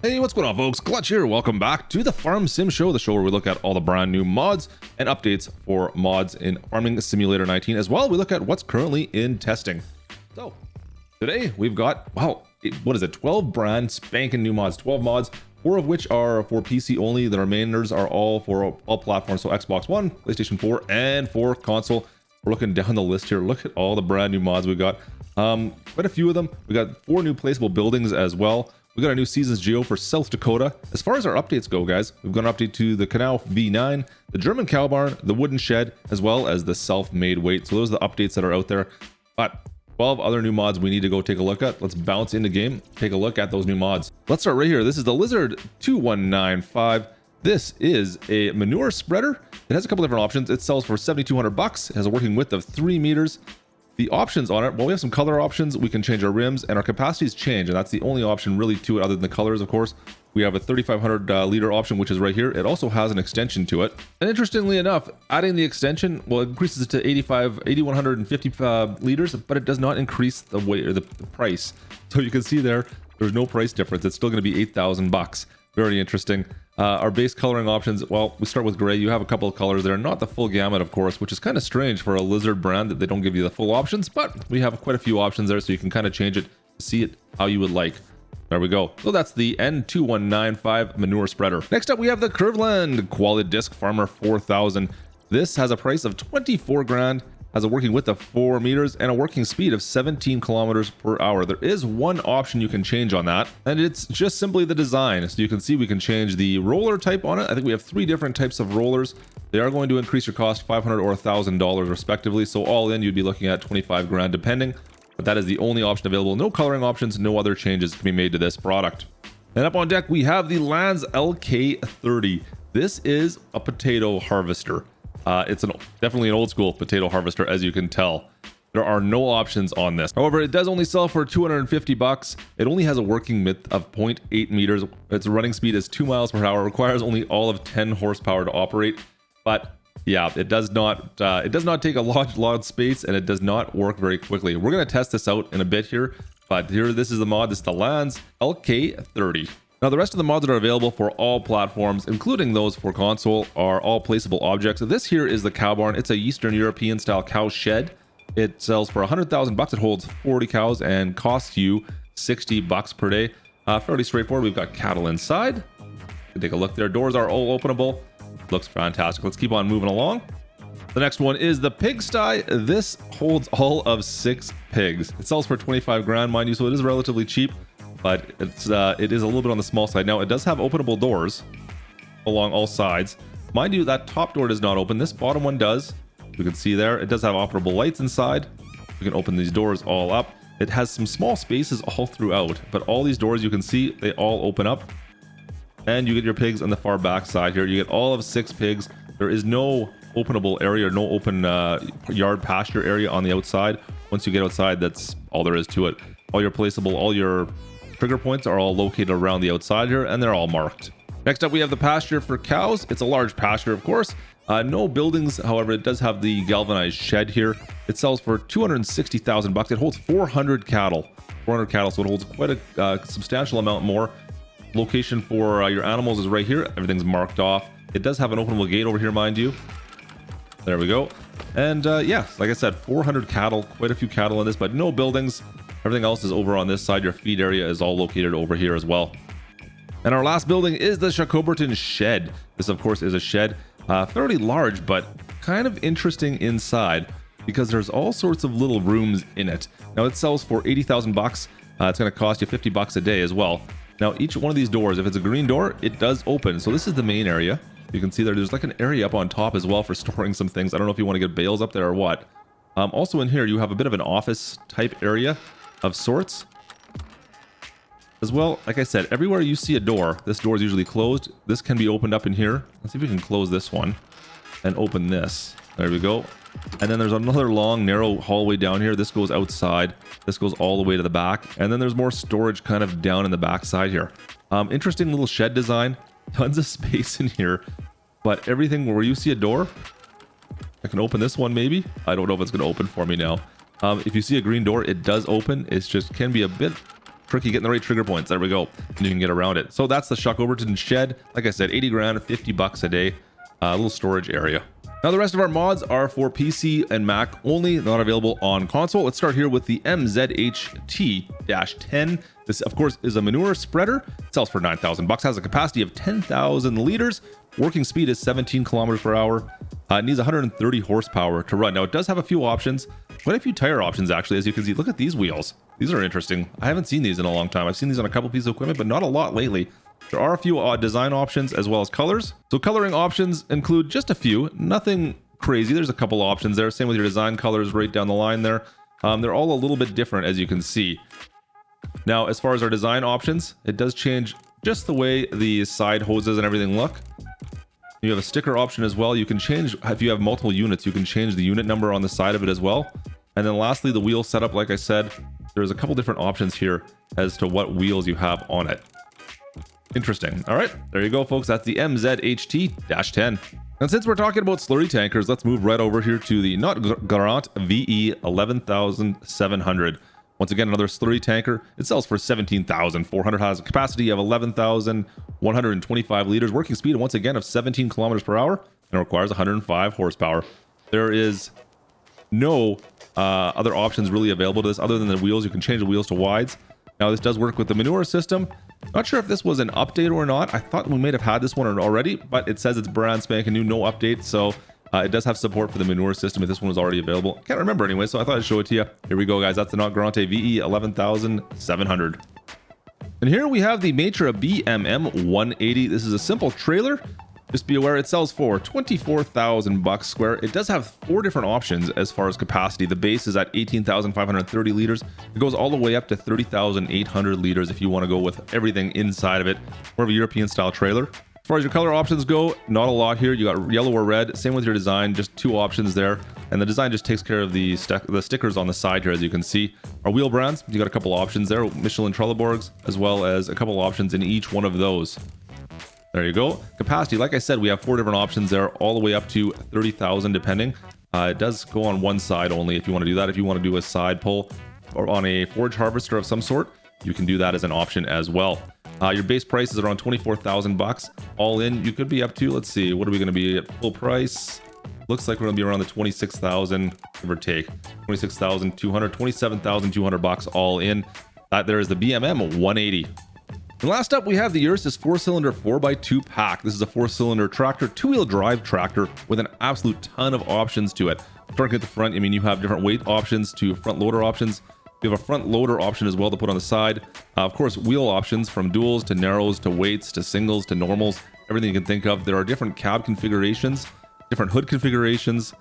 Hey, what's going on, folks? Klutch here. Welcome back to the Farm Sim Show, the show where we look at all the brand new mods and updates for mods in Farming Simulator 19. As well, we look at what's currently in testing. So, today we've got, wow, what is it? 12 brand spanking new mods, 12 mods, 4 of which are for PC only. The remainders are all for all platforms, so Xbox One, PlayStation 4, and for console. We're looking down the list here. Look at all the brand new mods we got. Quite a few of them. We got 4 new placeable buildings as well. We got a new Seasons Geo for South Dakota. As far as our updates go, guys, we've got an update to the Conow V9, the German cow barn, the wooden shed, as well as the self-made weight. So those are the updates that are out there. But 12 other new mods we need to go take a look at. Let's bounce into game, take a look at those new mods. Let's start right here. This is the Lizard 2195. This is a manure spreader. It has a couple different options. It sells for $7,200. It has a working width of 3 meters. The options on it, well, we have some color options. We can change our rims, and our capacities change, and that's the only option really to it other than the colors, of course. We have a 3,500 liter option, which is right here. It also has an extension to it. And interestingly enough, adding the extension, well, it increases it to 8,150 liters, but it does not increase the weight or the price. So you can see there's no price difference. It's still going to be $8,000. Very interesting. Our base coloring options, well, we start with gray. You have a couple of colors there, not the full gamut, of course, which is kind of strange for a Lizard brand that they don't give you the full options, but we have quite a few options there, so you can kind of change it, see it how you would like. There we go. So that's the N2195 manure spreader. Next up, we have the Kverneland Qualidisc Farmer 4000. This has a price of 24 grand. Has a working width of 4 meters and a working speed of 17 kilometers per hour. There is one option you can change on that, and it's just simply the design. So you can see we can change the roller type on it. I think we have 3 different types of rollers. They are going to increase your cost $500 or $1,000 respectively. So all in, you'd be looking at 25 grand depending, but that is the only option available. No coloring options, no other changes can be made to this product. And up on deck, we have the Lanz LK 30. This is a potato harvester. It's definitely an old school potato harvester, as you can tell. There are no options on this. However, it does only sell for $250. It only has a working width of 0.8 meters. Its running speed is 2 miles per hour. It requires only all of 10 horsepower to operate. But yeah, it does not take a lot of space, and it does not work very quickly. We're going to test this out in a bit here. But here, this is the mod. This is the Lanz LK 30. Now, the rest of the mods that are available for all platforms, including those for console, are all placeable objects. This here is the cow barn. It's a Eastern European style cow shed. It sells for $100,000. It holds 40 cows and costs you $60 per day. Fairly straightforward. We've got cattle inside. You can take a look there. Doors are all openable. Looks fantastic. Let's keep on moving along. The next one is the Pigsty. This holds all of 6 pigs. It sells for 25 grand, mind you, so it is relatively cheap. But it is a little bit on the small side. Now, it does have openable doors along all sides. Mind you, that top door does not open. This bottom one does. You can see there. It does have operable lights inside. You can open these doors all up. It has some small spaces all throughout, but all these doors you can see, they all open up. And you get your pigs on the far back side here. You get all of 6 pigs. There is no openable area, or no open yard pasture area on the outside. Once you get outside, that's all there is to it. All your placeable, all your trigger points are all located around the outside here, and they're all marked. Next up, we have the Pasture For Cows. It's a large pasture, of course. No buildings, however, it does have the galvanized shed here. It sells for $260,000. It holds 400 cattle. 400 cattle, so it holds quite a substantial amount more. Location for your animals is right here. Everything's marked off. It does have an openable gate over here, mind you. There we go. And yeah, like I said, 400 cattle, quite a few cattle in this, but no buildings. Everything else is over on this side. Your feed area is all located over here as well. And our last building is the Schokbeton Shed. This, of course, is a shed, fairly large, but kind of interesting inside because there's all sorts of little rooms in it. Now, it sells for $80,000. It's going to cost you $50 a day as well. Now, each one of these doors, if it's a green door, it does open. So this is the main area. You can see there's like an area up on top as well for storing some things. I don't know if you want to get bales up there or what. Also in here, you have a bit of an office type area of sorts as well. Like I said, everywhere you see a door, this door is usually closed. This can be opened up in here. Let's see if we can close this one and open this. There we go. And then there's another long narrow hallway down here. This goes outside. This goes all the way to the back, and then there's more storage kind of down in the back side here. Interesting little shed design. Tons of space in here, but everything where you see a door, I can open this one maybe. I don't know if it's going to open for me now. If you see a green door, it does open. It's just can be a bit tricky getting the right trigger points. There we go. And you can get around it. So that's the Schokbeton Shed. Like I said, 80 grand, 50 bucks a day. A little storage area. Now the rest of our mods are for PC and Mac only, not available on console. Let's start here with the MZHT-10. This of course is a manure spreader. It sells for 9,000 bucks, has a capacity of 10,000 liters. Working speed is 17 kilometers per hour. It needs 130 horsepower to run. Now it does have a few options, quite a few tire options actually, as you can see. Look at these wheels. These are interesting. I haven't seen these in a long time. I've seen these on a couple pieces of equipment, but not a lot lately. There are a few design options as well as colors. So coloring options include just a few, nothing crazy. There's a couple options there. Same with your design colors right down the line there. They're all a little bit different, as you can see. Now, as far as our design options, it does change just the way the side hoses and everything look. You have a sticker option as well. You can change, if you have multiple units, you can change the unit number on the side of it as well. And then lastly, the wheel setup, like I said, there's a couple different options here as to what wheels you have on it. Interesting. All right, there you go, folks. That's the MZHT-10. And since we're talking about slurry tankers, let's move right over here to the Kotte Garant VE 11,700. Once again, another slurry tanker. It sells for 17,400, has a capacity of 11,125 liters, working speed once again of 17 kilometers per hour, and requires 105 horsepower. There is no other options really available to this other than the wheels. You can change the wheels to wides. Now this does work with the manure system. Not sure if this was an update or not. I thought we might have had this one already, but it says it's brand spanking new, no update. So it does have support for the manure system if this one was already available. Can't remember anyway, so I thought I'd show it to you. Here we go, guys. That's the Kotte Garant VE 11,700. And here we have the Maitre BMM 180. This is a simple trailer. Just be aware it sells for 24,000 bucks square. It does have 4 different options as far as capacity. The base is at 18,530 liters. It goes all the way up to 30,800 liters if you want to go with everything inside of it. More of a European style trailer. As far as your color options go, not a lot here. You got yellow or red. Same with your design, just 2 options there. And the design just takes care of the stickers on the side here, as you can see. Our wheel brands, you got a couple options there. Michelin Trelleborgs, as well as a couple options in each one of those. There you go. Capacity, like I said, we have 4 different options there, all the way up to 30,000 depending. It does go on one side only if you want to do that. If you want to do a side pull or on a forage harvester of some sort, you can do that as an option as well. Your base price is around 24,000 bucks. All in, you could be up to, let's see, what are we going to be at full price? Looks like we're going to be around the 26,000, give or take. 26,200, 27,200 bucks all in. There is the BMM 180. And last up, we have the Ursus 4-cylinder 4x2 pack. This is a 4-cylinder tractor, 2-wheel drive tractor with an absolute ton of options to it. Starting at the front, I mean, you have different weight options to front loader options. You have a front loader option as well to put on the side. Of course, wheel options from duals to narrows to weights to singles to normals, everything you can think of. There are different cab configurations, different hood configurations.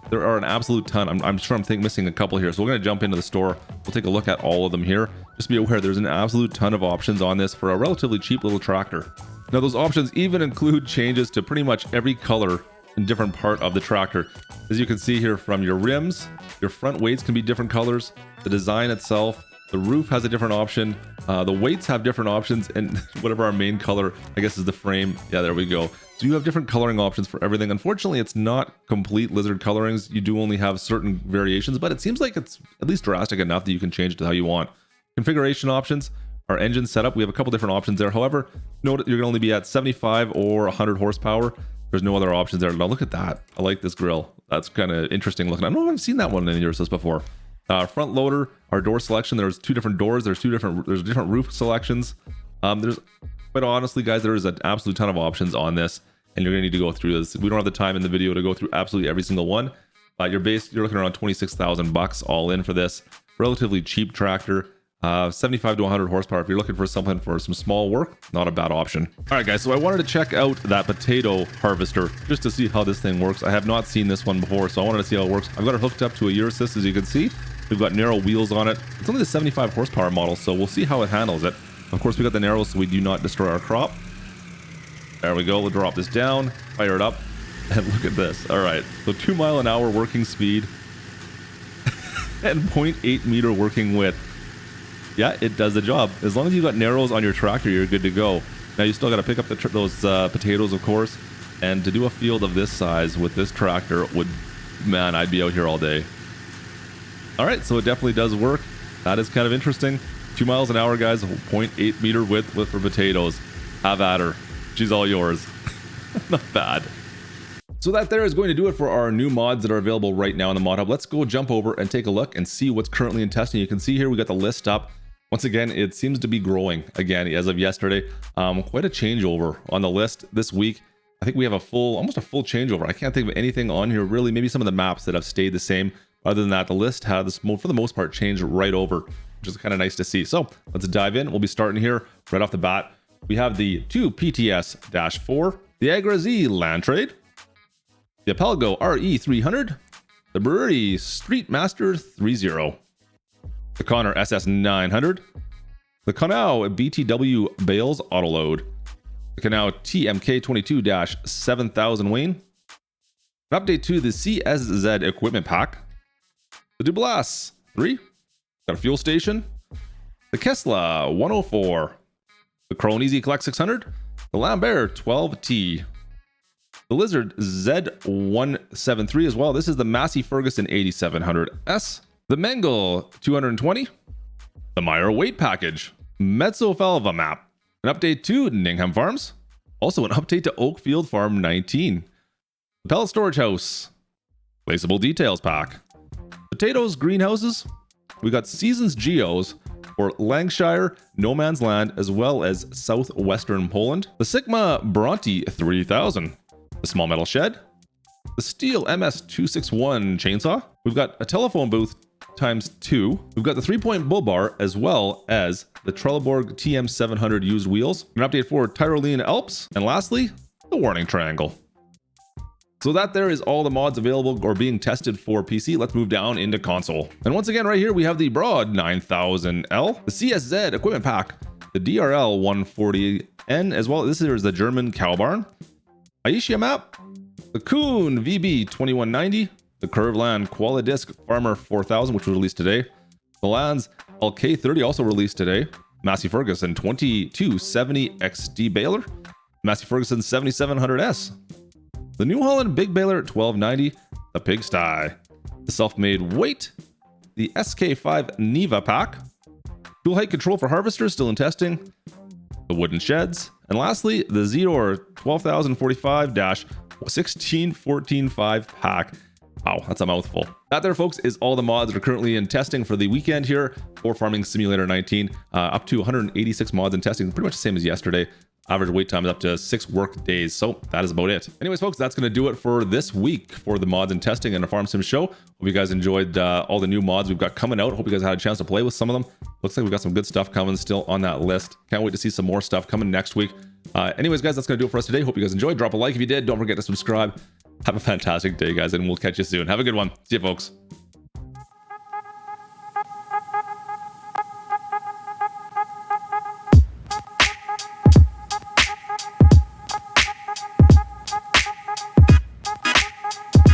There are an absolute ton. I'm sure I'm missing a couple here. So we're going to jump into the store. We'll take a look at all of them here. Just be aware there's an absolute ton of options on this for a relatively cheap little tractor. Now those options even include changes to pretty much every color and different part of the tractor. As you can see here, from your rims, your front weights can be different colors. The design itself, the roof has a different option. The weights have different options, and whatever our main color, I guess, is the frame. Yeah, there we go. So you have different coloring options for everything. Unfortunately, it's not complete lizard colorings. You do only have certain variations, but it seems like it's at least drastic enough that you can change it to how you want. Configuration options, our engine setup, we have a couple different options there. However, note you're going to only be at 75 or 100 horsepower. There's no other options there. Now look at that. I like this grill. That's kind of interesting looking. I don't know if I've seen that one in Ursus before. Front loader, our door selection, there's 2 different doors. There's different roof selections. But honestly, guys, there is an absolute ton of options on this, and you're going to need to go through this. We don't have the time in the video to go through absolutely every single one. Your base, you're looking around 26,000 bucks all in for this. Relatively cheap tractor. 75 to 100 horsepower. If you're looking for something for some small work, not a bad option. All right, guys, so I wanted to check out that potato harvester just to see how this thing works. I have not seen this one before, so I wanted to see how it works. I've got it hooked up to a Ursus, as you can see. We've got narrow wheels on it. It's only the 75 horsepower model, so we'll see how it handles it. Of course, we got the narrows so we do not destroy our crop. There we go. We'll drop this down, fire it up, and look at this. All right, so 2 mile an hour working speed and 0.8 meter working width. Yeah, it does the job. As long as you got narrows on your tractor, you're good to go. Now you still got to pick up those potatoes, of course, and to do a field of this size with this tractor would, man, I'd be out here all day. All right, so it definitely does work. That is kind of interesting. 2 miles an hour, guys. 0.8 meter width for potatoes. Have at her. She's all yours. Not bad. So that there is going to do it for our new mods that are available right now in the mod hub. Let's go jump over and take a look and see what's currently in testing. You can see here we got the list up. Once again, it seems to be growing again as of yesterday. Quite a changeover on the list this week. I think we have almost a full changeover. I can't think of anything on here really. Maybe some of the maps that have stayed the same. Other than that, the list has, for the most part, changed right over, which is kind of nice to see. So let's dive in. We'll be starting here right off the bat. We have the 2 PTS-4, the AgraZ Land Trade, the Alpego RE 300, the BRIRI Street Master 30, the Conor SS900, the Conow BTW Bales-Autoload, the Conow TMK 22-7000 Wanne, an update to the KESLA equipment pack, the Dublas 3, got a Fuelstation, the KESLA 104, the Krone EasyCollect 600, the Lambert 12T, the Lizard Z173 as well. This is the Massey Ferguson 8700S, the Mengele 220, the Meyer weight package, Mezofalva map, an update to Ninghan Farms, also an update to Oakfield Farm 19, the Pellet storage house, Placeable details pack, potatoes greenhouses. We got seasons geos for Lancashire, No Man's Land, as well as southwestern Poland, the Sicma Bronty 3000, the small metal shed, the steel MS261 chainsaw. We've got a telephone booth ×2. We've got the 3-point bull bar, as well as the Trelleborg TM700 used wheels, an update for Tyrolean Alps, and lastly, the warning triangle. So that there is all the mods available or being tested for PC. Let's move down into console. And once again, right here, we have the Broad 9000L, the CSZ equipment pack, the DRL 140N, as well. This is the German cow barn, Aisha map, the Kuhn VB 2190, the Kverneland Qualidisc Farmer 4000, which was released today, the Lanz LK 30 also released today, Massey Ferguson 2270 XD baler, Massey Ferguson 7700S, the New Holland Big Baler 1290, the Pigsty, the self-made weight, the SK5 Neva pack, tool height control for harvesters still in testing, the wooden sheds, and lastly, the Zedor 12045-16145 pack. Wow, that's a mouthful. That there, folks, is all the mods that are currently in testing for the weekend here for Farming Simulator 19. Up to 186 mods in testing, pretty much the same as yesterday. Average wait time is up to 6 work days. So that is about it. Anyways, folks, that's going to do it for this week for the mods and testing and the Farm Sim show. Hope you guys enjoyed all the new mods we've got coming out. Hope you guys had a chance to play with some of them. Looks like we've got some good stuff coming still on that list. Can't wait to see some more stuff coming next week. Anyways, guys, that's going to do it for us today. Hope you guys enjoyed. Drop a like if you did. Don't forget to subscribe. Have a fantastic day, guys, and we'll catch you soon. Have a good one. See you, folks.